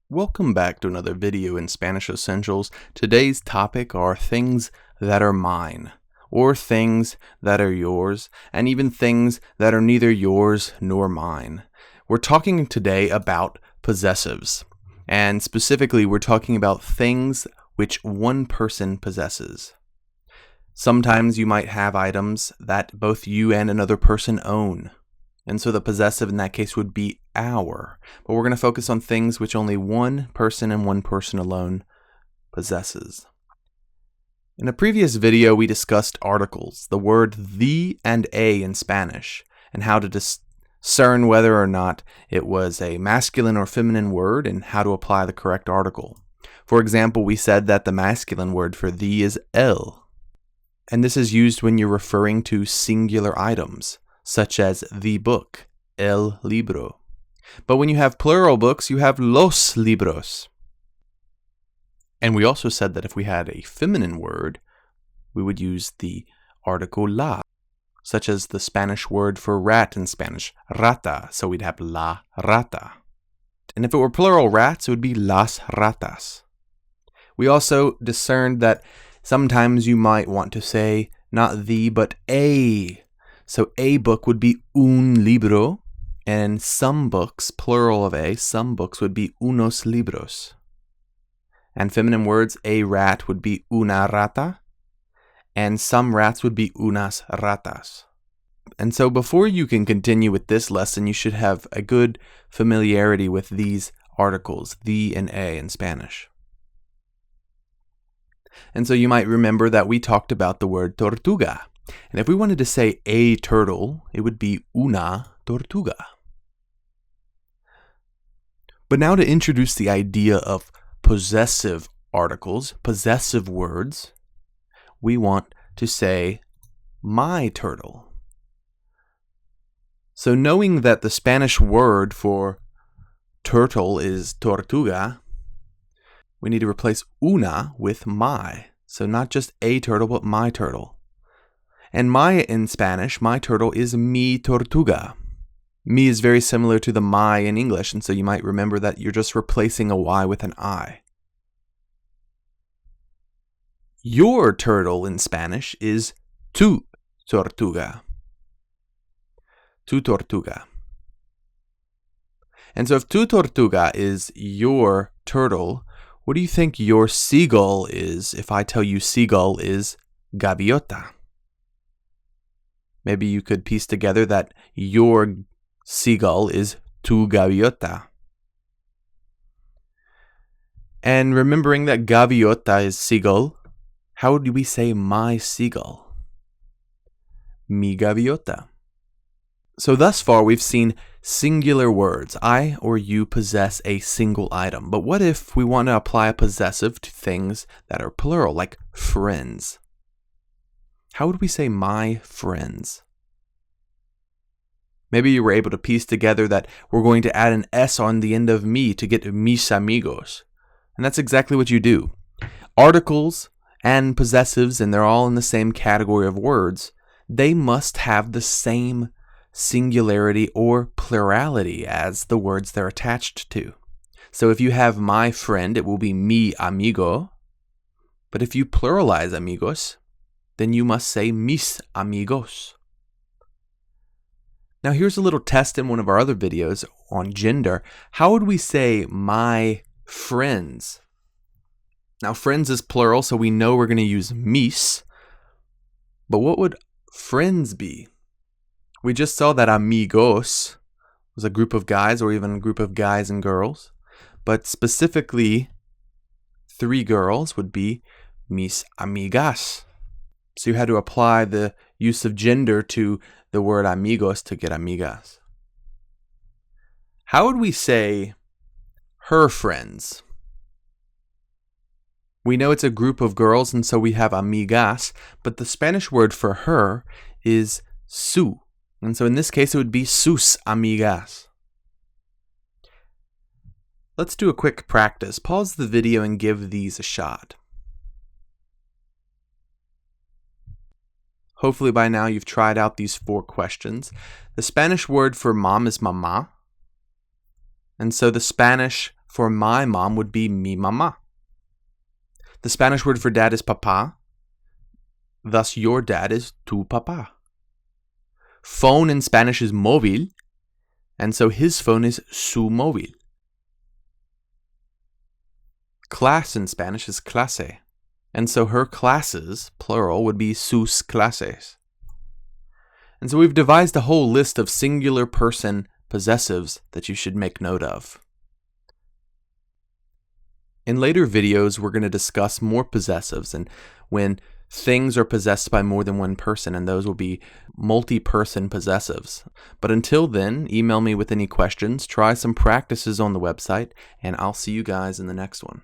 Welcome back to another video in Spanish Essentials. Today's topic are things that are mine, or things that are yours, and even things that are neither yours nor mine. We're talking today about possessives, and specifically we're talking about things which one person possesses. Sometimes you might have items that both you and another person own. And so the possessive in that case would be our. But we're going to focus on things which only one person and one person alone possesses. In a previous video, we discussed articles, the word the and a in Spanish, and how to discern whether or not it was a masculine or feminine word and how to apply the correct article. For example, we said that the masculine word for the is el. And this is used when you're referring to singular items, such as the book, el libro. But when you have plural books, you have los libros. And we also said that if we had a feminine word, we would use the article la, such as the Spanish word for rat in Spanish, rata, so we'd have la rata. And if it were plural rats, it would be las ratas. We also discerned that sometimes you might want to say not the, but a. So a book would be un libro, and some books, plural of a, some books would be unos libros. And feminine words, a rat would be una rata, and some rats would be unas ratas. And so before you can continue with this lesson, you should have a good familiarity with these articles, the and a in Spanish. And so you might remember that we talked about the word tortuga. And if we wanted to say a turtle, it would be una tortuga. But now to introduce the idea of possessive articles, possessive words, we want to say my turtle. So knowing that the Spanish word for turtle is tortuga, we need to replace una with my. So not just a turtle, but my turtle. And my in Spanish, my turtle is mi tortuga. Mi is very similar to the my in English, and so you might remember that you're just replacing a y with an I. Your turtle in Spanish is tu tortuga. Tu tortuga. And so if tu tortuga is your turtle, what do you think your seagull is if I tell you seagull is gaviota? Maybe you could piece together that your seagull is tu gaviota. And remembering that gaviota is seagull, how do we say my seagull? Mi gaviota. So thus far we've seen singular words. I or you possess a single item. But what if we want to apply a possessive to things that are plural, like friends? How would we say my friends? Maybe you were able to piece together that we're going to add an S on the end of me to get mis amigos. And that's exactly what you do. Articles and possessives, and they're all in the same category of words, they must have the same singularity or plurality as the words they're attached to. So if you have my friend, it will be mi amigo. But if you pluralize amigos, then you must say mis amigos. Now here's a little test in one of our other videos on gender. How would we say my friends? Now friends is plural, so we know we're going to use mis. But what would friends be? We just saw that amigos was a group of guys or even a group of guys and girls. But specifically, 3 girls would be mis amigas. So you had to apply the use of gender to the word amigos to get amigas. How would we say her friends? We know it's a group of girls, and so we have amigas, but the Spanish word for her is su. And so in this case, it would be sus amigas. Let's do a quick practice. Pause the video and give these a shot. Hopefully by now you've tried out these 4 questions. The Spanish word for mom is mamá. And so the Spanish for my mom would be mi mamá. The Spanish word for dad is papá. Thus your dad is tu papá. Phone in Spanish is móvil. And so his phone is su móvil. Class in Spanish is clase. And so her classes, plural, would be sus clases. And so we've devised a whole list of singular person possessives that you should make note of. In later videos, we're going to discuss more possessives and when things are possessed by more than one person, and those will be multi-person possessives. But until then, email me with any questions, try some practices on the website, and I'll see you guys in the next one.